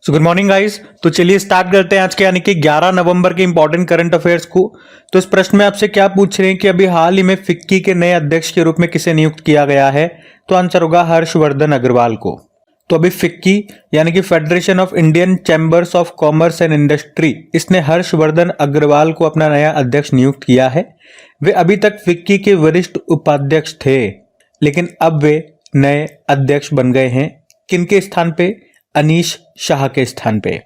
So good morning guys. तो चलिए start करते हैं आज के यानी कि 11 नवंबर के इंपॉर्टेंट करंट अफेयर्स को। तो इस प्रश्न में आपसे क्या पूछ रहे हैं कि अभी हाल ही में फिक्की के नए अध्यक्ष के रूप में किसे नियुक्त किया गया है। तो आंसर होगा हर्षवर्धन अग्रवाल को। तो अभी फिक्की यानी कि federation of Indian chambers of commerce and industry, इसने हर्षवर्धन अग्रवाल को अपना नया अध्यक्ष नियुक्त किया है। वे अभी तक फिक्की के वरिष्ठ उपाध्यक्ष थे, लेकिन अब वे नए अध्यक्ष बन गए हैं। किनके स्थान पे? अनीश शाह के स्थान पे।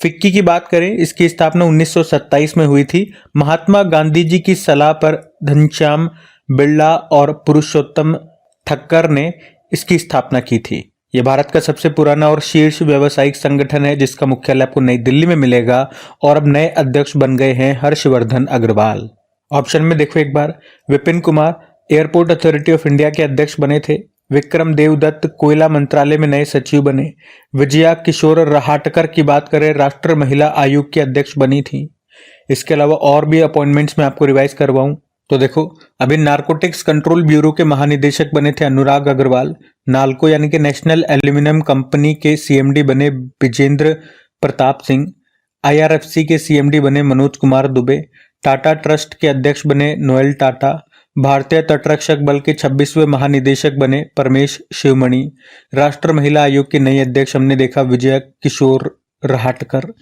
फिक्की की बात करें, इसकी स्थापना 1927 में हुई थी। महात्मा गांधी जी की सलाह पर घनश्याम बिरला और पुरुषोत्तम ठक्कर ने इसकी स्थापना की थी। यह भारत का सबसे पुराना और शीर्ष व्यावसायिक संगठन है, जिसका मुख्यालय आपको नई दिल्ली में मिलेगा। और अब नए अध्यक्ष बन गए हैं हर्षवर्धन अग्रवाल। ऑप्शन में देखो एक बार, Vipin Kumar airport authority of India के अध्यक्ष बने थे। विक्रम देवदत्त कोयला मंत्रालय में नए सचिव बने। विजया किशोर रहाटकर की बात करें, राष्ट्रीय महिला आयोग की अध्यक्ष बनी थी। इसके अलावा और भी अपॉइंटमेंट्स मैं आपको रिवाइज करवाऊं तो देखो, अभी नारकोटिक्स कंट्रोल ब्यूरो के महानिदेशक बने थे अनुराग अग्रवाल। नाल्को यानी कि नेशनल एल्यूमिनियम कंपनी के सीएमडी बने विजेंद्र प्रताप सिंह। आईआरएफसी के सीएमडी बने मनोज कुमार दुबे। टाटा ट्रस्ट के अध्यक्ष बने नोएल टाटा। भारतीय तटरक्षक बल के 26वें महानिदेशक बने परमेश शिवमणि। राष्ट्र महिला आयोग के नए अध्यक्ष हमने देखा Vijay Kishore Rahatkar.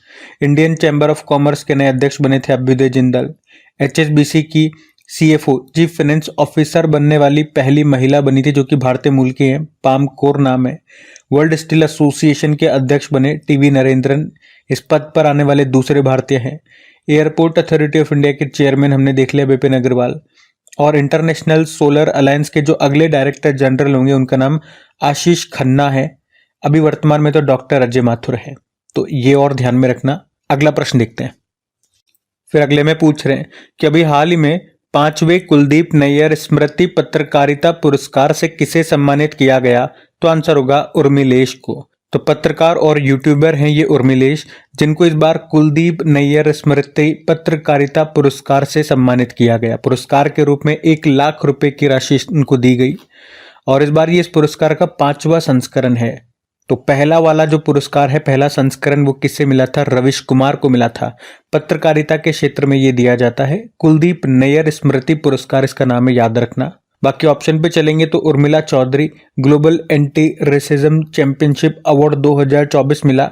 Indian chamber of commerce के नए अध्यक्ष बने थे अभ्युदय जिंदल। एचएसबीसी की सीएफओ चीफ फाइनेंस ऑफिसर बनने वाली पहली महिला बनी थी, जो कि भारतीय मूल की हैं, पाम कौर नाम है। वर्ल्ड स्टील एसोसिएशन के अध्यक्ष बने टीवी नरेंद्रन। इस पद पर आने वाले दूसरे भारतीय हैं। एयरपोर्ट अथॉरिटी ऑफ इंडिया के चेयरमैन हमने देख लिया विपिन अग्रवाल। और इंटरनेशनल सोलर अलायंस के जो अगले डायरेक्टर जनरल होंगे उनका नाम आशीष खन्ना है। अभी वर्तमान में तो डॉक्टर अजय माथुर है। तो ये और ध्यान में रखना। अगला प्रश्न देखते हैं। फिर अगले में पूछ रहे हैं कि अभी हाल ही में 5वें कुलदीप नैयर स्मृति पत्रकारिता पुरस्कार से किसे सम्मानित किया गया। तो आंसर होगा उर्मिलेश को। तो पत्रकार और यूट्यूबर हैं ये उर्मिलेश, जिनको इस बार कुलदीप नैयर स्मृति पत्रकारिता पुरस्कार से सम्मानित किया गया। पुरस्कार के रूप में 1 लाख रुपए की राशि उनको दी गई। और इस बार ये इस पुरस्कार का 5वां संस्करण है। तो पहला वाला जो पुरस्कार है, पहला संस्करण, वो किससे मिला था? रविश कुमार को मिला था। पत्रकारिता के क्षेत्र में ये दिया जाता है। कुलदीप नैयर स्मृति पुरस्कार इसका नाम है, याद रखना। बाकी ऑप्शन पे चलेंगे तो Urmila Chaudhary global anti racism championship award 2024 मिला।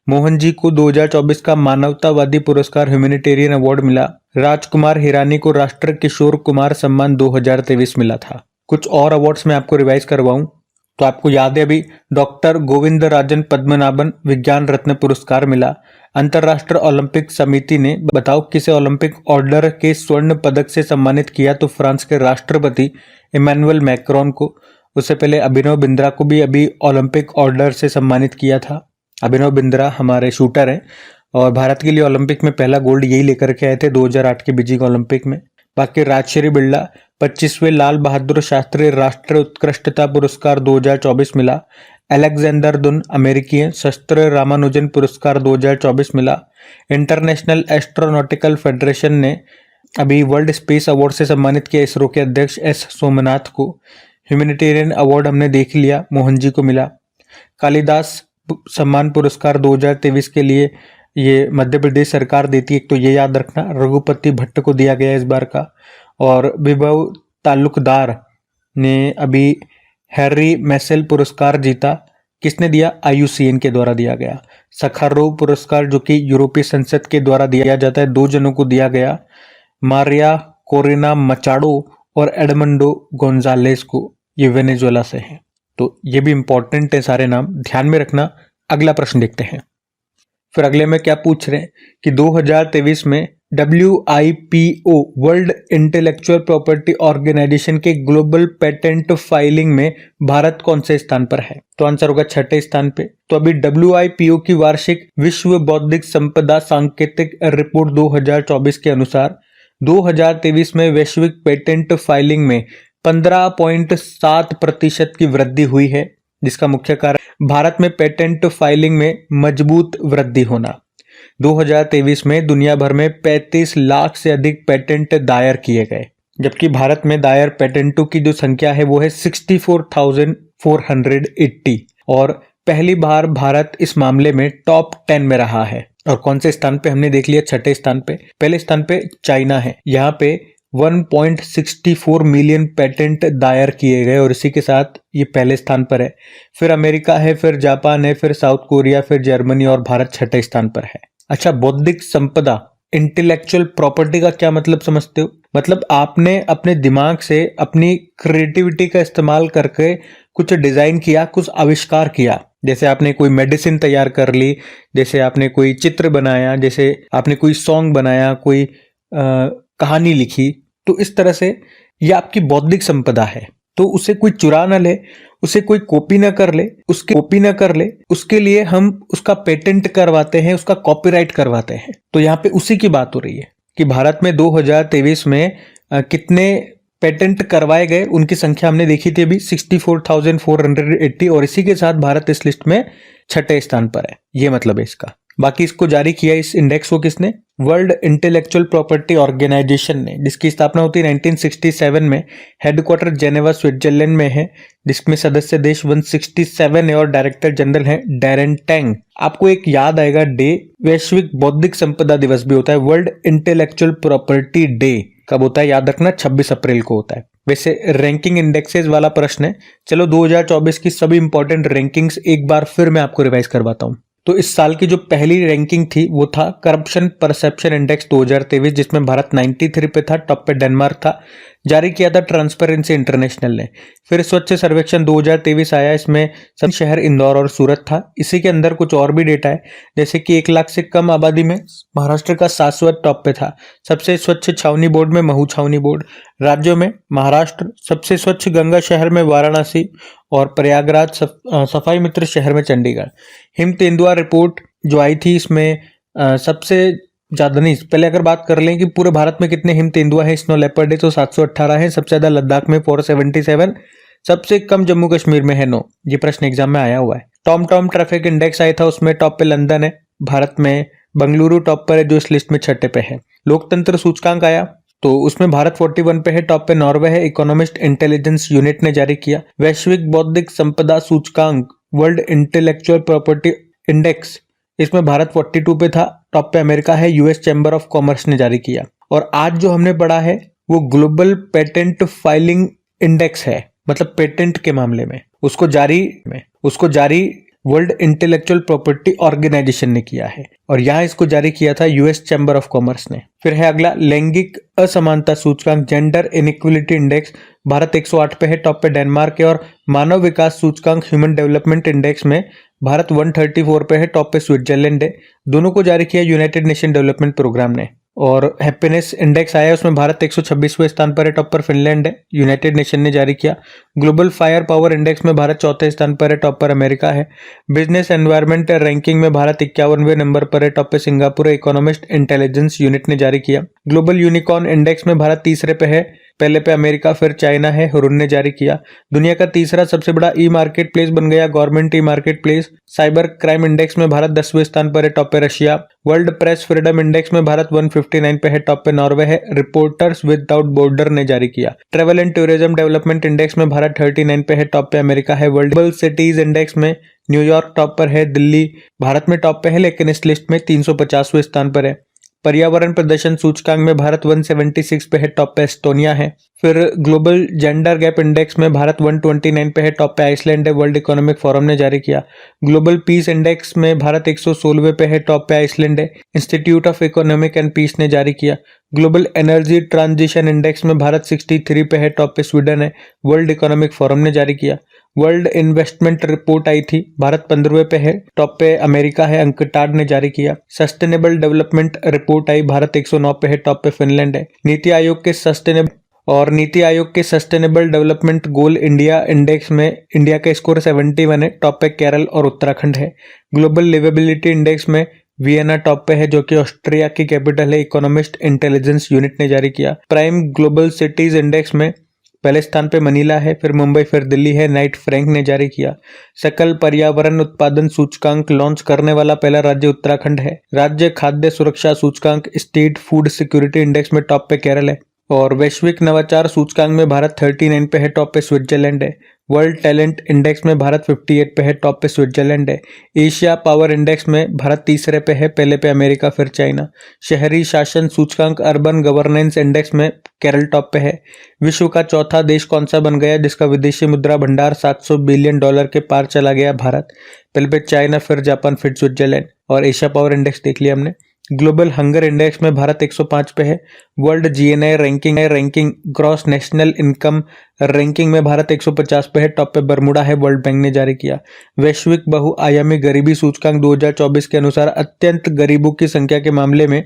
मोहन जी को 2024 का मानवतावादी पुरस्कार ह्यूमैनिटेरियन अवार्ड मिला। राजकुमार हिरानी को राष्ट्र किशोर कुमार सम्मान 2023 मिला था। कुछ और अवार्ड्स मैं आपको रिवाइज करवाऊं तो आपको याद है, अभी डॉक्टर गोविंद राजन पद्मनाभन विज्ञान रत्न पुरस्कार मिला। अंतरराष्ट्रीय ओलंपिक समिति ने बताओ किसे ओलंपिक ऑर्डर के स्वर्ण पदक से सम्मानित किया। तो फ्रांस के राष्ट्रपति इमैनुअल मैक्रोन को। उससे पहले अभिनव बिंद्रा को भी अभी ओलंपिक ऑर्डर से सम्मानित किया था। अभिनव बिंद्रा हमारे शूटर हैं और भारत के लिए ओलंपिक में पहला गोल्ड यही लेकर के आए थे 2008 के बीजिंग ओलंपिक में। बाकी राजश्री बिरला 25वें लाल बहादुर शास्त्री राष्ट्रीय उत्कृष्टता पुरस्कार 2024 मिला। अलेक्जेंडर दुन अमेरिकी हैं, शस्त्र रामानुजन पुरस्कार 2024 मिला। इंटरनेशनल एस्ट्रोनॉटिकल फेडरेशन ने अभी वर्ल्ड स्पेस अवार्ड से सम्मानित किया इसरो के अध्यक्ष एस सोमनाथ को। ह्यूमैनिटेरियन अवार्ड हमने देख लिया, मोहन जी को मिला। कालिदास सम्मान पुरस्कार 2023 के लिए ये मध्य प्रदेश सरकार देती है, तो ये याद रखना। रघुपति भट्ट को दिया गया इस बार का। और विभव तालुकदार ने अभी हैरी मैसेल पुरस्कार जीता। किसने दिया? IUCN के द्वारा दिया गया। सखारोव पुरस्कार जो कि यूरोपीय संसद के द्वारा दिया जाता है, 2 जनों को दिया गया, मारिया कोरिना मचाडो और एडमंडो गोंजालेस को। ये वेनेजुएला से हैं। तो ये भी इंपॉर्टेंट है, सारे नाम ध्यान में रखना। अगला प्रश्न देखते हैं। फिर अगले में क्या पूछ रहे हैं कि 2023 में WIPO world intellectual property organisation के ग्लोबल पेटेंट फाइलिंग में भारत कौन से स्थान पर है। तो आंसर होगा 6ठे स्थान पे। तो अभी WIPO की वार्षिक विश्व बौद्धिक संपदा सांकेतिक रिपोर्ट 2024 के अनुसार 2023 में वैश्विक पेटेंट फाइलिंग में 15.7% की वृद्धि हुई है, जिसका मुख्य कारण भारत में पेटेंट फाइलिंग में मजबूत वृद्धि होना। 2023 में दुनिया भर में 35 लाख से अधिक पेटेंट दायर किए गए, जबकि भारत में दायर पेटेंटों की जो संख्या है वो है 64,480 और पहली बार भारत इस मामले में टॉप 10 में रहा है। और कौन से स्थान पे हमने देख लिया, छठे स्थान पे। पहले स्थान पे चाइना है, यहाँ पे 1.64 मिलियन पेटेंट दायर किए गए और इसी के साथ ये पहले स्थान पर है। फिर अमेरिका है, फिर जापान है, फिर साउथ कोरिया, फिर जर्मनी और भारत छठे स्थान पर है। अच्छा, बौद्धिक संपदा, इंटेलेक्चुअल प्रॉपर्टी का क्या मतलब समझते हो? मतलब आपने अपने दिमाग से, अपनी क्रिएटिविटी का इस्तेमाल करके कुछ डिजाइन किया, कुछ आविष्कार किया। जैसे आपने कोई मेडिसिन तैयार कर ली, जैसे आपने कोई चित्र बनाया, जैसे आपने कोई सॉन्ग बनाया, कोई कहानी लिखी। तो इस तरह से ये आपकी बौद्धिक संपदा है। तो उसे कोई चुरा ना ले, उसे कोई कॉपी ना कर ले, उसके लिए हम उसका पेटेंट करवाते हैं, उसका कॉपीराइट करवाते हैं। तो यहाँ पे उसी की बात हो रही है कि भारत में 2023 में कितने पेटेंट करवाए गए, उनकी संख्या हमने देखी थी अभी 64,480 और इसी के साथ भारत इस लिस्ट में छठे स्थान पर है। ये मतलब है इसका। बाकी इसको जारी किया, इस इंडेक्स को किसने? वर्ल्ड इंटेलेक्चुअल प्रॉपर्टी ऑर्गेनाइजेशन ने, जिसकी स्थापना होती है 1967 में। हेडक्वार्टर जेनेवा स्विट्जरलैंड में है, जिसमें सदस्य देश 167 है और डायरेक्टर जनरल है डैरेन टैंग। आपको एक याद आएगा डे, वैश्विक बौद्धिक संपदा दिवस भी होता है। वर्ल्ड इंटेलेक्चुअल प्रॉपर्टी डे कब होता है याद रखना, 26 अप्रैल को होता है। वैसे रैंकिंग इंडेक्सेस वाला प्रश्न है। चलो 2024 की सभी इंपॉर्टेंट रैंकिंग्स एक बार फिर मैं आपको रिवाइज करवाता हूँ। तो इस साल की जो पहली रैंकिंग थी वो था करप्शन परसेप्शन इंडेक्स 2023, जिसमें भारत 93 पे था, टॉप पे डेनमार्क था। जारी किया था ट्रांसपेरेंसी इंटरनेशनल ने। फिर स्वच्छ सर्वेक्षण 2023 आया, इसमें सब शहर इंदौर और सूरत था। इसी के अंदर कुछ और भी डेटा है, जैसे कि 1 लाख से कम आबादी में महाराष्ट्र का शाश्वत टॉप पे था। सबसे स्वच्छ छावनी बोर्ड में महू छावनी बोर्ड, राज्यों में महाराष्ट्र, सबसे स्वच्छ गंगा शहर में वाराणसी और प्रयागराज, सफाई मित्र शहर में चंडीगढ़। हिम तेंदुआ रिपोर्ट जो आई थी, इसमें सबसे ज्यादा नहीं, पहले अगर बात कर लें कि पूरे भारत में कितने हिम तेंदुआ है, स्नो लेपर्ड है तो 718 है। सबसे ज्यादा लद्दाख में 477, सबसे कम जम्मू कश्मीर में है 9। ये प्रश्न एग्जाम में आया हुआ है। टॉम ट्रैफिक इंडेक्स आया था, उसमें टॉप पे लंदन है, भारत में बंगलुरु टॉप पर है जो इस लिस्ट में छठे पे है। लोकतंत्र सूचकांक आया तो उसमें भारत 41 पे है, टॉप पे नॉर्वे है, इकोनॉमिस्ट इंटेलिजेंस यूनिट ने जारी किया। वैश्विक बौद्धिक संपदा सूचकांक वर्ल्ड इंटेलेक्चुअल प्रॉपर्टी इंडेक्स, इसमें भारत 42 पे था, टॉप पे अमेरिका है, यूएस चैम्बर ऑफ कॉमर्स ने जारी किया। और आज जो हमने पढ़ा है वो ग्लोबल पेटेंट फाइलिंग इंडेक्स है, मतलब पेटेंट के मामले में उसको जारी वर्ल्ड इंटेलेक्चुअल प्रॉपर्टी ऑर्गेनाइजेशन ने किया है और यहाँ इसको जारी किया था यूएस चैम्बर ऑफ कॉमर्स ने। फिर है अगला लैंगिक असमानता सूचकांक जेंडर इनइक्वलिटी इंडेक्स, भारत 108 पे है, टॉप पे डेनमार्क है। और मानव विकास सूचकांक ह्यूमन डेवलपमेंट इंडेक्स में भारत 134 पे है, टॉप पे स्विट्जरलैंड है। दोनों को जारी किया यूनाइटेड नेशन डेवलपमेंट प्रोग्राम ने। और हैप्पीनेस इंडेक्स आया, उसमें भारत 126वें स्थान पर है, टॉप पर फिनलैंड है, यूनाइटेड नेशन ने जारी किया। ग्लोबल फायर पावर इंडेक्स में भारत 4थे स्थान पर है, टॉप पर अमेरिका है। बिजनेस एनवायरनमेंट रैंकिंग में भारत 51वें नंबर पर है, टॉप पे सिंगापुर है, इकोनॉमिस्ट इंटेलिजेंस यूनिट ने जारी किया। ग्लोबल यूनिकॉर्न इंडेक्स में भारत तीसरे पे है, पहले पे अमेरिका, फिर चाइना है, हुरुन ने जारी किया। दुनिया का तीसरा सबसे बड़ा ई मार्केट प्लेस बन गया government e market place. Cyber crime index में भारत 10वें स्थान पर है, टॉप पे Russia. World press freedom index में भारत 159 पे है, टॉप पे नॉर्वे है, रिपोर्टर्स विदाउट बॉर्डर ने जारी किया। Travel and tourism development index में भारत 39 पे है, टॉप पे अमेरिका है। वर्ल्ड सिटीज इंडेक्स में न्यूयॉर्क टॉप पर है, दिल्ली भारत में टॉप पे है लेकिन इस लिस्ट में 350वें स्थान पर है। पर्यावरण प्रदर्शन सूचकांक में भारत 176 पे है, टॉप पे एस्टोनिया है। फिर ग्लोबल जेंडर गैप इंडेक्स में भारत 129 पे है, टॉप पे आइसलैंड है, वर्ल्ड इकोनॉमिक फोरम ने जारी किया। ग्लोबल पीस इंडेक्स में भारत 116वें पे है, टॉप पे आइसलैंड है, institute of economic and peace ने जारी किया। ग्लोबल एनर्जी ट्रांजिशन इंडेक्स में भारत 63 पे है, टॉप पे स्वीडन है, वर्ल्ड इकोनॉमिक फोरम ने जारी किया। वर्ल्ड इन्वेस्टमेंट रिपोर्ट आई थी, भारत 15वें पे है, टॉप पे अमेरिका है, अंकटाड ने जारी किया। सस्टेनेबल डेवलपमेंट रिपोर्ट आई, भारत 109 पे है, टॉप पे फिनलैंड है। नीति आयोग के sustainable development goal India index में इंडिया का स्कोर 71 है, टॉप पे केरल और उत्तराखंड है। ग्लोबल लिवेबिलिटी इंडेक्स में वियना टॉप पे है, जो कि ऑस्ट्रिया की कैपिटल है, इकोनॉमिस्ट इंटेलिजेंस यूनिट ने जारी किया। प्राइम ग्लोबल सिटीज इंडेक्स में पहले स्थान पे मनीला है, फिर मुंबई, फिर दिल्ली है, नाइट फ्रैंक ने जारी किया। सकल पर्यावरण उत्पादन सूचकांक लॉन्च करने वाला पहला राज्य उत्तराखंड है। राज्य खाद्य सुरक्षा सूचकांक स्टेट फूड सिक्योरिटी इंडेक्स में टॉप पे केरल है। और वैश्विक नवाचार सूचकांक में भारत 39 पे है, टॉप पे स्विट्जरलैंड है। वर्ल्ड टैलेंट इंडेक्स में भारत 58 पे है, टॉप पे स्विट्जरलैंड है। एशिया पावर इंडेक्स में भारत तीसरे पे है, पहले पे अमेरिका फिर चाइना। शहरी शासन सूचकांक अर्बन गवर्नेंस इंडेक्स में केरल टॉप पे है। विश्व का चौथा देश कौन सा बन गया जिसका विदेशी मुद्रा भंडार $700 बिलियन के पार चला गया? भारत। पहले पे चाइना फिर जापान फिर स्विट्जरलैंड। और एशिया पावर इंडेक्स देख लिया हमने। ग्लोबल हंगर इंडेक्स में भारत 105 पे है। World GNI ranking gross national income ranking में भारत 150 पे है, टॉप पे बरमूडा है, वर्ल्ड बैंक ने जारी किया। वैश्विक बहुआयामी गरीबी सूचकांक 2024 के अनुसार अत्यंत गरीबों की संख्या के मामले में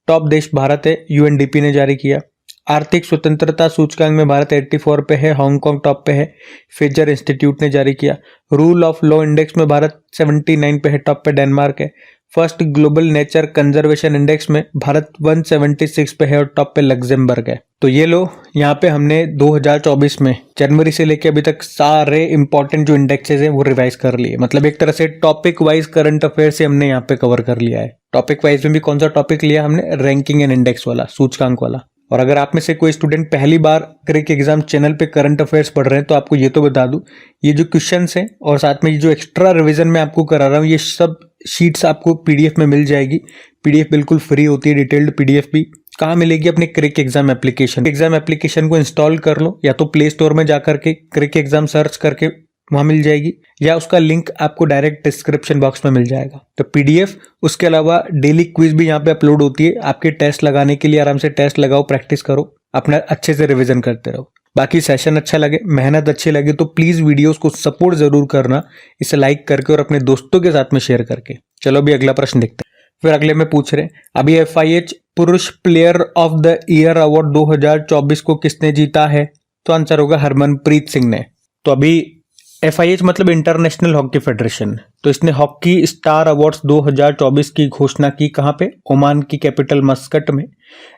टॉप देश भारत है, यूएनडीपी ने जारी किया। आर्थिक स्वतंत्रता सूचकांक में भारत 84 पे है, हांगकांग टॉप पे है, फेजर इंस्टीट्यूट ने जारी किया। रूल ऑफ लॉ इंडेक्स में भारत 79 पे है, टॉप पे डेनमार्क है। First global nature conservation index में भारत 176 पे है और टॉप पे लग्जमबर्ग है। तो ये लो, यहाँ पे हमने 2024 में जनवरी से लेके अभी तक सारे इंपॉर्टेंट जो इंडेक्सेस हैं वो रिवाइज कर लिए। मतलब एक तरह से टॉपिक वाइज करंट अफेयर से हमने यहाँ पे कवर कर लिया है। टॉपिक वाइज में भी कौन सा टॉपिक लिया हमने? रैंकिंग एंड इंडेक्स वाला, सूचकांक वाला। और अगर आप में से कोई स्टूडेंट पहली बार क्रिक एग्जाम चैनल पे करंट अफेयर्स पढ़ रहे हैं तो आपको ये तो बता दूं, ये जो क्वेश्चंस हैं और साथ में ये जो एक्स्ट्रा रिवीजन मैं आपको करा रहा हूँ, ये सब शीट्स आपको पीडीएफ में मिल जाएगी। पीडीएफ बिल्कुल फ्री होती है, डिटेल्ड पीडीएफ भी। कहाँ मिलेगी? अपने क्रिक एग्जाम एप्लीकेशन को इंस्टॉल कर लो, या तो प्ले स्टोर में जाकर के क्रिक एग्जाम सर्च करके वहां मिल जाएगी, या उसका लिंक आपको डायरेक्ट डिस्क्रिप्शन बॉक्स में मिल जाएगा। तो पीडीएफ, उसके अलावा डेली क्विज भी यहाँ पे अपलोड होती है। आपके टेस्ट लगाने के लिए आराम से टेस्ट लगाओ, प्रैक्टिस करो, अपना अच्छे से रिवीजन करते रहो। बाकी सेशन अच्छा लगे, मेहनत अच्छी लगे तो प्लीज वीडियोस को सपोर्ट जरूर करना, इसे लाइक करके और अपने दोस्तों के साथ में शेयर करके। चलो अभी अगला प्रश्न देखते हैं। फिर अगले में पूछ रहे, अभी FIH पुरुष player of the year award 2024 को किसने जीता है? तो आंसर होगा हरमनप्रीत सिंह ने। तो अभी FIH मतलब इंटरनेशनल हॉकी फेडरेशन, तो इसने हॉकी स्टार अवार्ड्स 2024 की घोषणा की। कहां पे? ओमान की कैपिटल मस्कट में,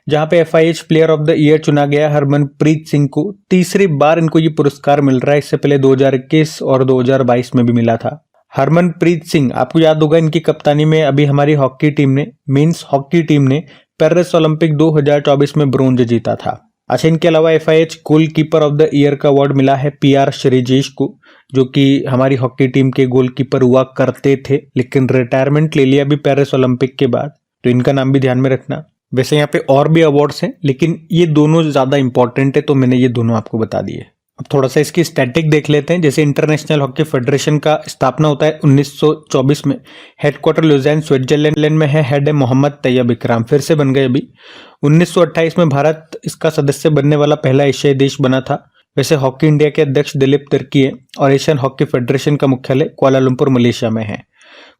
जहां पे FIH player of the year चुना गया हरमनप्रीत सिंह को। तीसरी बार इनको ये पुरस्कार मिल रहा है, इससे पहले 2021 और 2022 में भी मिला था। हरमनप्रीत सिंह, आपको याद होगा इनकी कप्तानी में अभी हमारी हॉकी टीम ने, मेंस हॉकी टीम ने पेरिस ओलंपिक 2024 में ब्रोंज जीता था। अच्छा, इनके अलावा FIH goalkeeper of the year का अवार्ड मिला है PR श्रीजेश को, जो कि हमारी हॉकी टीम के गोलकीपर हुआ करते थे, लेकिन रिटायरमेंट ले लिया अभी पेरिस ओलंपिक के बाद। तो इनका नाम भी ध्यान में रखना। वैसे यहाँ पे और भी अवार्ड्स हैं, लेकिन ये दोनों ज्यादा इंपॉर्टेंट है, तो मैंने ये दोनों आपको बता दिए। अब थोड़ा सा इसकी स्टैटिक देख लेते हैं। जैसे इंटरनेशनल हॉकी फेडरेशन का स्थापना होता है 1924 में। हेडक्वार्टर लुज़ान स्विट्जरलैंड में है। हेड है मोहम्मद तैयब इकराम, फिर से बन गए अभी। 1928 में भारत इसका सदस्य बनने वाला पहला एशियाई देश बना था। वैसे हॉकी इंडिया के अध्यक्ष दिलीप तिर्की है और एशियन हॉकी फेडरेशन का मुख्यालय कुआलालंपुर मलेशिया में है।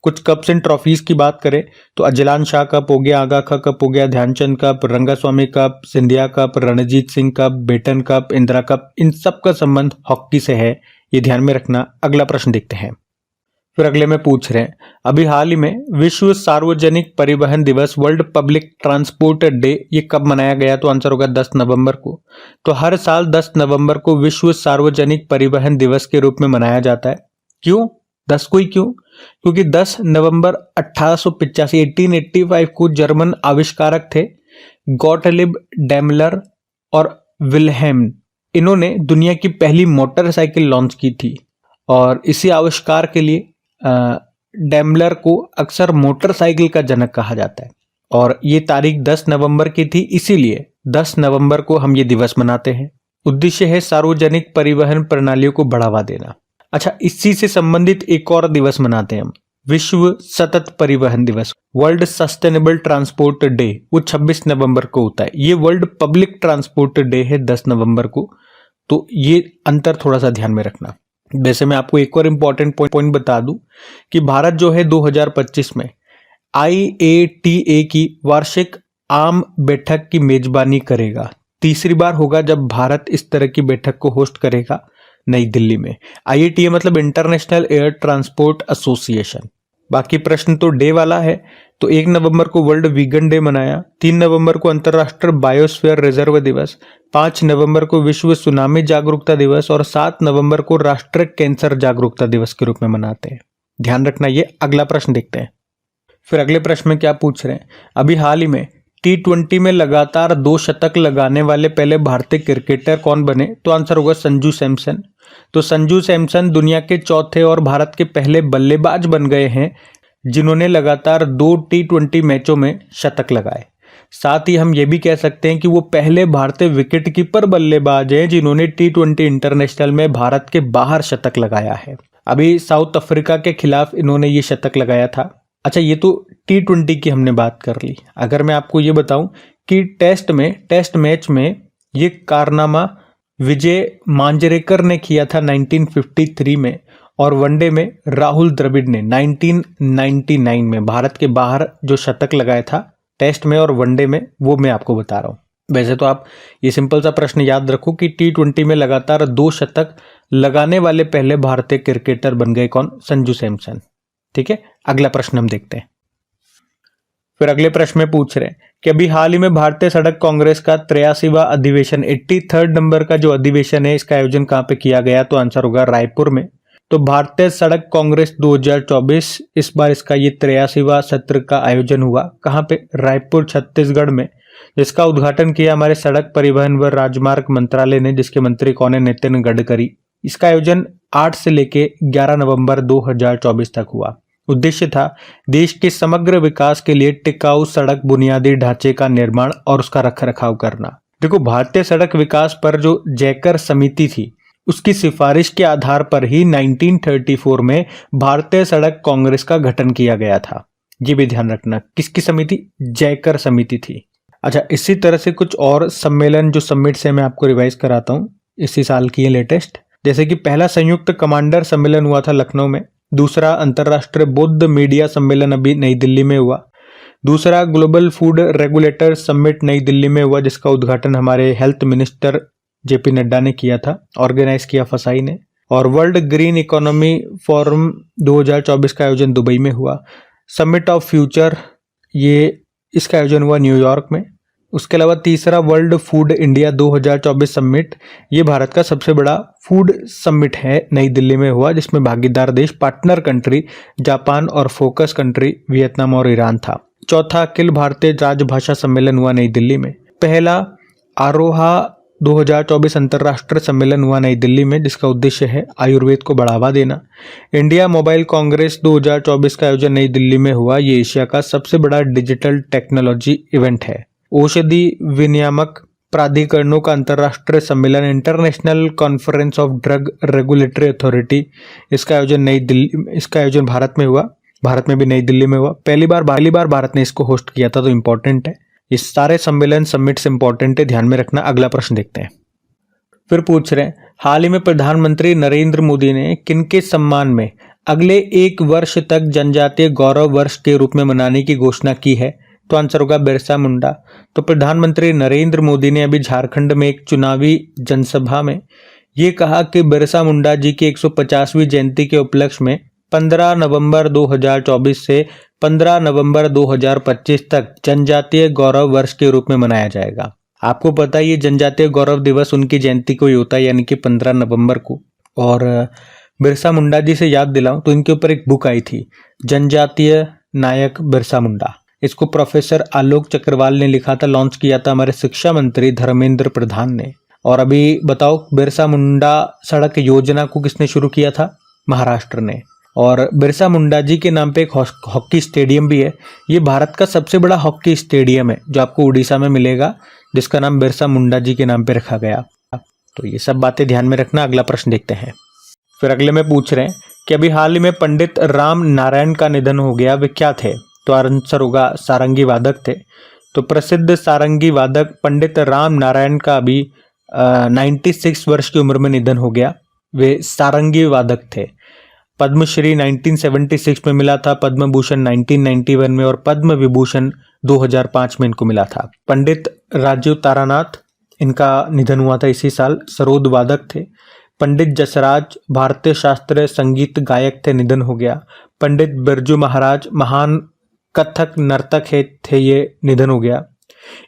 कुछ कप्स एंड ट्रॉफीज की बात करें तो अजलान शाह कप हो गया, आगा खा कप हो गया, Dhyanchand cup, Rangaswami cup, Scindia cup, Ranjit Singh cup, Beighton cup, Indira cup, इन सब का संबंध हॉकी से है, ये ध्यान में रखना। अगला प्रश्न देखते हैं। फिर अगले में पूछ रहे हैं, अभी हाल ही में विश्व सार्वजनिक परिवहन दिवस, वर्ल्ड पब्लिक ट्रांसपोर्ट डे, ये कब मनाया गया? तो आंसर होगा 10 नवंबर को। तो हर साल 10 नवंबर को विश्व सार्वजनिक परिवहन दिवस के रूप में मनाया जाता है। क्यों 10 को ही क्यों? क्योंकि 10 नवंबर 1885 को जर्मन आविष्कारक थे गॉटलिब डैमलर और विल्हेम, इन्होंने दुनिया की पहली मोटरसाइकिल लॉन्च की थी। और इसी आविष्कार के लिए डैमलर को अक्सर मोटरसाइकिल का जनक कहा जाता है। और ये तारीख 10 नवंबर की थी, इसीलिए 10 नवंबर को हम ये दिवस मनाते हैं। उद्देश्य है सार्वजनिक परिवहन प्रणालियों को बढ़ावा देना। अच्छा, इसी से संबंधित एक और दिवस मनाते हैं हम, विश्व सतत परिवहन दिवस, वर्ल्ड सस्टेनेबल ट्रांसपोर्ट डे, वो 26 नवंबर को होता है। ये वर्ल्ड पब्लिक ट्रांसपोर्ट डे है 10 नवंबर को। तो ये अंतर थोड़ा सा ध्यान में रखना। वैसे मैं आपको एक और इम्पोर्टेंट पॉइंट बता दूं कि भारत जो है 2025 में IATA की वार्षिक आम बैठक की मेजबानी करेगा। तीसरी बार होगा जब भारत इस तरह की बैठक को होस्ट करेगा नई दिल्ली में। IATA मतलब इंटरनेशनल एयर ट्रांसपोर्ट एसोसिएशन। बाकी प्रश्न तो डे वाला है। तो 1 नवंबर को वर्ल्ड वीगन डे मनाया, 3 नवंबर को अंतर्राष्ट्रीय बायोस्फीयर रिजर्व दिवस, 5 नवंबर को विश्व सुनामी जागरूकता दिवस और 7 नवंबर को राष्ट्रीय कैंसर जागरूकता दिवस के रूप में मनाते हैं। ध्यान रखना। ये अगला प्रश्न देखते हैं। फिर अगले प्रश्न में क्या पूछ रहे हैं, अभी हाल ही में T20 में लगातार 2 शतक लगाने वाले पहले भारतीय क्रिकेटर कौन बने? तो आंसर होगा संजू सैमसन। तो संजू सैमसन दुनिया के चौथे और भारत के पहले बल्लेबाज बन गए हैं जिन्होंने लगातार 2 T20 मैचों में शतक लगाए। साथ ही हम ये भी कह सकते हैं कि वो पहले भारतीय विकेटकीपर बल्लेबाज हैं जिन्होंने T20 इंटरनेशनल में भारत के बाहर शतक लगाया है। अभी साउथ अफ्रीका के खिलाफ इन्होंने ये शतक लगाया था। अच्छा, ये तो T20 की हमने बात कर ली। अगर मैं आपको ये बताऊं कि टेस्ट मैच में ये कारनामा विजय मांजरेकर ने किया था 1953 में, और वनडे में राहुल द्रविड़ ने 1999 में भारत के बाहर जो शतक लगाया था टेस्ट में और वनडे में, वो मैं आपको बता रहा हूँ। वैसे तो आप ये सिंपल सा प्रश्न याद रखो कि T20 में लगातार 2 शतक लगाने वाले पहले भारतीय क्रिकेटर बन गए कौन? संजू सैमसन। ठीक है, अगला प्रश्न हम देखते हैं। फिर अगले प्रश्न में पूछ रहे हैं कि अभी हाल ही में भारतीय सड़क कांग्रेस का 83वां अधिवेशन 83rd नंबर का जो अधिवेशन है, इसका आयोजन कहाँ पे किया गया? तो आंसर होगा रायपुर में। तो भारतीय सड़क कांग्रेस 2024 इस बार इसका ये 83वां सत्र का आयोजन हुआ। कहाँ पे? रायपुर छत्तीसगढ़ में, जिसका उद्घाटन किया हमारे सड़क परिवहन व राजमार्ग मंत्रालय ने, जिसके मंत्री कौन है? नितिन गडकरी। इसका आयोजन 8 से लेके 11 नवंबर 2024 तक हुआ। उद्देश्य था देश के समग्र विकास के लिए टिकाऊ सड़क बुनियादी ढांचे का निर्माण और उसका रखरखाव करना। देखो, भारतीय सड़क विकास पर जो जैकर समिति थी उसकी सिफारिश के आधार पर ही 1934 में भारतीय सड़क कांग्रेस का गठन किया गया था। ये भी ध्यान रखना, किसकी समिति? जैकर समिति थी। अच्छा, इसी तरह से कुछ और सम्मेलन जो समिट से मैं आपको रिवाइज कराता हूँ, इसी साल की है लेटेस्ट। जैसे कि पहला संयुक्त कमांडर सम्मेलन हुआ था लखनऊ में, दूसरा अंतर्राष्ट्रीय बौद्ध मीडिया सम्मेलन अभी नई दिल्ली में हुआ, दूसरा ग्लोबल फूड रेगुलेटर समिट नई दिल्ली में हुआ जिसका उद्घाटन हमारे हेल्थ मिनिस्टर जेपी नड्डा ने किया था, ऑर्गेनाइज किया फसाई ने, और वर्ल्ड ग्रीन इकोनॉमी फोरम 2024 का आयोजन दुबई में हुआ। समिट ऑफ फ्यूचर, ये इसका आयोजन हुआ न्यूयॉर्क में। उसके अलावा तीसरा वर्ल्ड फूड इंडिया 2024 समिट, ये भारत का सबसे बड़ा फूड समिट है, नई दिल्ली में हुआ, जिसमें भागीदार देश पार्टनर कंट्री जापान और फोकस कंट्री वियतनाम और ईरान था। चौथा अखिल भारतीय राजभाषा सम्मेलन हुआ नई दिल्ली में। पहला आरोहा 2024 अंतर्राष्ट्रीय सम्मेलन हुआ नई दिल्ली में, जिसका उद्देश्य है आयुर्वेद को बढ़ावा देना। इंडिया मोबाइल कांग्रेस 2024 का आयोजन नई दिल्ली में हुआ। ये एशिया का सबसे बड़ा डिजिटल टेक्नोलॉजी इवेंट है। औषधि विनियामक प्राधिकरणों का अंतर्राष्ट्रीय सम्मेलन international conference of drug regulatory authority, इसका आयोजन भारत में हुआ, भारत में भी नई दिल्ली में हुआ। पहली बार भारत ने इसको होस्ट किया था, तो इम्पोर्टेंट है। ये सारे सम्मेलन समिट से इंपॉर्टेंट है, ध्यान में रखना। अगला प्रश्न देखते हैं। फिर पूछ रहे हैं, हाल ही में प्रधानमंत्री नरेंद्र मोदी ने किनके सम्मान में अगले 1 वर्ष तक जनजातीय गौरव वर्ष के रूप में मनाने की घोषणा की है? तो आंसर होगा बिरसा मुंडा। तो प्रधानमंत्री नरेंद्र मोदी ने अभी झारखंड में एक चुनावी जनसभा में ये कहा कि बिरसा मुंडा जी की 150वीं जयंती के उपलक्ष्य में 15 नवंबर 2024 से 15 नवंबर 2025 तक जनजातीय गौरव वर्ष के रूप में मनाया जाएगा। आपको पता है ये जनजातीय गौरव दिवस उनकी जयंती को ही होता है, यानी कि 15 नवंबर को। और बिरसा मुंडा जी से याद दिलाऊं तो इनके ऊपर एक बुक आई थी, जनजातीय नायक बिरसा मुंडा। इसको प्रोफेसर आलोक चक्रवाल ने लिखा था, लॉन्च किया था हमारे शिक्षा मंत्री धर्मेंद्र प्रधान ने। और अभी बताओ, बिरसा मुंडा सड़क योजना को किसने शुरू किया था? महाराष्ट्र ने। और बिरसा मुंडा जी के नाम पे एक हॉकी स्टेडियम भी है। ये भारत का सबसे बड़ा हॉकी स्टेडियम है जो आपको उड़ीसा में मिलेगा, जिसका नाम बिरसा मुंडा जी के नाम पे रखा गया। तो ये सब बातें ध्यान में रखना। अगला प्रश्न देखते हैं। फिर अगले में पूछ रहे हैं कि अभी हाल ही में पंडित राम नारायण का निधन हो गया, वे क्या थे? तो आंसर होगा सारंगी वादक थे। तो प्रसिद्ध सारंगी वादक पंडित राम नारायण का अभी 96 वर्ष की उम्र में निधन हो गया। वे सारंगी वादक थे। पद्मश्री 1976 में मिला था, पद्म भूषण 1991 में और पद्म विभूषण 2005 में इनको मिला था। पंडित राजीव तारानाथ, इनका निधन हुआ था इसी साल, सरोद वादक थे। पंडित जसराज भारतीय शास्त्रीय संगीत गायक थे, निधन हो गया। पंडित बिरजू महाराज महान कथक नर्तक थे, ये निधन हो गया।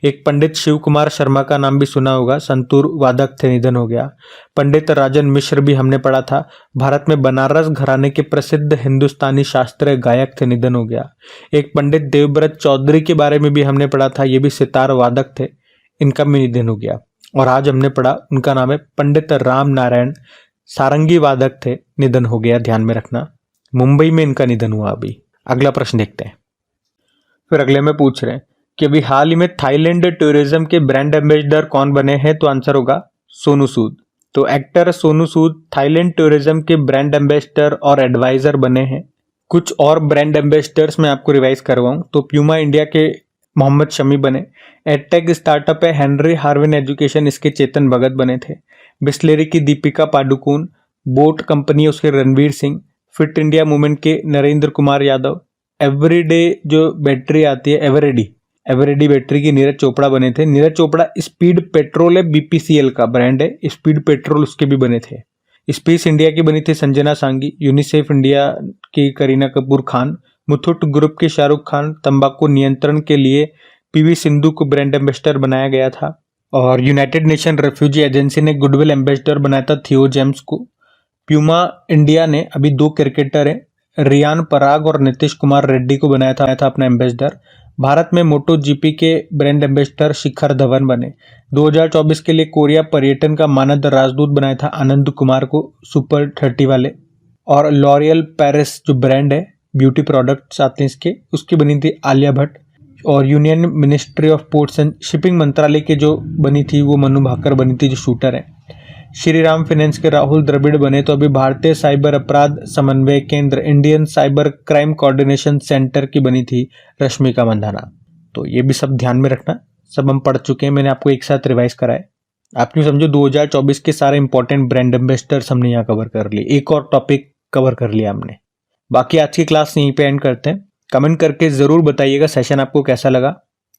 एक पंडित शिव कुमार शर्मा का नाम भी सुना होगा, संतूर वादक थे, निधन हो गया। पंडित राजन मिश्र भी हमने पढ़ा था, भारत में बनारस घराने के प्रसिद्ध हिंदुस्तानी शास्त्रीय गायक थे, निधन हो गया। एक पंडित देवव्रत चौधरी के बारे में भी हमने पढ़ा था, ये भी सितार वादक थे, इनका भी निधन हो गया। और आज हमने पढ़ा, उनका नाम है पंडित राम नारायण, सारंगी वादक थे, निधन हो गया, ध्यान में रखना। मुंबई में इनका निधन हुआ। अभी अगला प्रश्न देखते हैं। फिर अगले में पूछ रहे हैं कि अभी हाल ही में थाईलैंड टूरिज्म के ब्रांड एम्बेसडर कौन बने हैं, तो आंसर होगा सोनू सूद। तो actor Sonu Sood Thailand tourism के ब्रांड एम्बेसडर और एडवाइजर बने हैं। कुछ और ब्रांड एम्बेसडर्स मैं आपको रिवाइज करवाऊं तो प्यूमा इंडिया के मोहम्मद शमी बने, एडटेक स्टार्टअप है हेनरी हार्विन एजुकेशन, इसके चेतन भगत बने थे। बिस्लेरी की दीपिका पादुकोण, बोट कंपनी उसके Ranveer Singh, fit India movement के नरेंद्र कुमार यादव, एवरीडे जो बैटरी आती है एवरेडी बैटरी की नीरज चोपड़ा बने थे। नीरज चोपड़ा स्पीड पेट्रोल है, बीपीसीएल का ब्रांड है, स्पीड पेट्रोल उसके भी बने थे। स्पेस इंडिया की बनी थी संजना सांगी, यूनिसेफ इंडिया की करीना कपूर खान, मुथुट ग्रुप के शाहरुख खान, तंबाकू नियंत्रण के लिए पीवी सिंधु को ब्रांड एम्बेसडर बनाया गया था। और यूनाइटेड नेशन रेफ्यूजी एजेंसी ने गुडविल एम्बेसडर बनाया था थियो जेम्स को। प्यूमा इंडिया ने अभी 2 क्रिकेटर हैं, रियान पराग और नीतीश कुमार रेड्डी को बनाया था अपना एम्बेसडर। भारत में मोटो जीपी के ब्रांड एम्बेसडर शिखर धवन बने। 2024 के लिए कोरिया पर्यटन का मानद राजदूत बनाया था आनंद कुमार को, सुपर 30 वाले। और लॉरियल पेरिस जो ब्रांड है, ब्यूटी प्रोडक्ट्स आते हैं इसके, उसकी बनी थी आलिया भट्ट। और union ministry of ports and shipping मंत्रालय के जो बनी थी वो मनु भाकर बनी थी, जो शूटर है। श्री राम फाइनेंस के राहुल द्रविड़ बने। तो अभी भारतीय साइबर अपराध समन्वय केंद्र Indian cyber crime coordination centre की बनी थी रश्मिका मंदाना। तो ये भी सब ध्यान में रखना, सब हम पढ़ चुके हैं, मैंने आपको एक साथ रिवाइज कराए। आप यूँ समझो 2024 के सारे इंपॉर्टेंट ब्रांड एम्बेसडर्स हमने यहाँ कवर कर लिए, एक और टॉपिक कवर कर लिया हमने। बाकी आज की क्लास यहीं पे एंड करते हैं। कमेंट करके जरूर बताइएगा सेशन आपको कैसा लगा।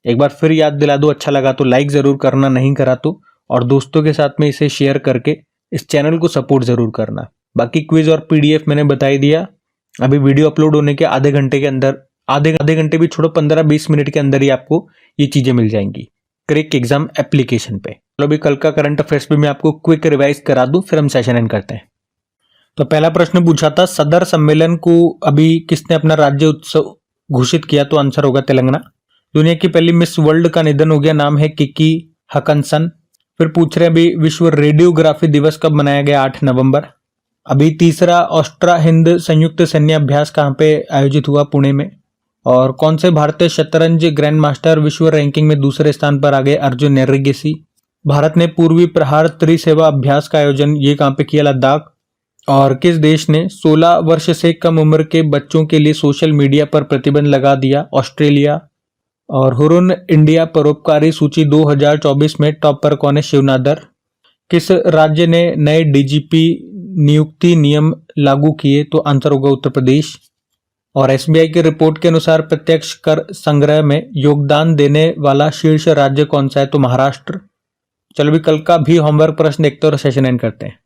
एक बार फिर याद दिला दो, अच्छा लगा तो लाइक जरूर करना, नहीं करा तो और दोस्तों के साथ में इसे शेयर करके इस चैनल को सपोर्ट जरूर करना। बाकी क्विज और पीडीएफ मैंने बता ही दिया, अभी वीडियो अपलोड होने के आधे घंटे के अंदर, आधे घंटे भी छोड़ो, 15-20 मिनट के अंदर ही आपको ये चीजें मिल जाएंगी क्रिक एग्जाम एप्लीकेशन पे। चलो अभी कल का करंट अफेयर्स भी मैं आपको क्विक रिवाइज करा दूं, फिर हम सेशन एंड करते हैं। तो पहला प्रश्न पूछा था, सदर सम्मेलन को अभी किसने अपना राज्य उत्सव घोषित किया, तो आंसर होगा तेलंगाना। दुनिया की पहली मिस वर्ल्ड का निधन हो गया, नाम है किकी हकनसन। फिर पूछ रहे हैं अभी विश्व रेडियोग्राफी दिवस कब मनाया गया, 8 नवंबर। अभी तीसरा ऑस्ट्रा हिंद संयुक्त सैन्य अभ्यास कहाँ पे आयोजित हुआ, पुणे में। और कौन से भारतीय शतरंज ग्रैंड मास्टर विश्व रैंकिंग में दूसरे स्थान पर आ गए, अर्जुन नेर्रिगेसी। भारत ने पूर्वी प्रहार त्रिसेवा अभ्यास का आयोजन ये कहाँ पे किया, लद्दाख। और किस देश ने 16 वर्ष से कम उम्र के बच्चों के लिए सोशल मीडिया पर प्रतिबंध लगा दिया, ऑस्ट्रेलिया। और हुरुन इंडिया परोपकारी सूची 2024 में टॉप पर कौन है, शिवनादर। किस राज्य ने नए डीजीपी नियुक्ति नियम लागू किए, तो आंसर होगा उत्तर प्रदेश। और एसबीआई की रिपोर्ट के अनुसार प्रत्यक्ष कर संग्रह में योगदान देने वाला शीर्ष राज्य कौन सा है, तो महाराष्ट्र। चलो अभी कल का भी होमवर्क प्रश्न देखते हैं और सेशन एंड करते हैं।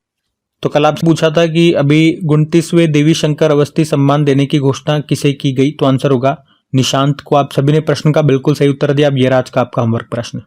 तो कल आपसे पूछा था कि अभी 29वें देवी शंकर अवस्थी सम्मान देने की घोषणा किसे की गई, तो आंसर होगा निशांत को। आप सभी ने प्रश्न का बिल्कुल सही उत्तर दिया। अब ये रहा आज का आपका होमवर्क प्रश्न।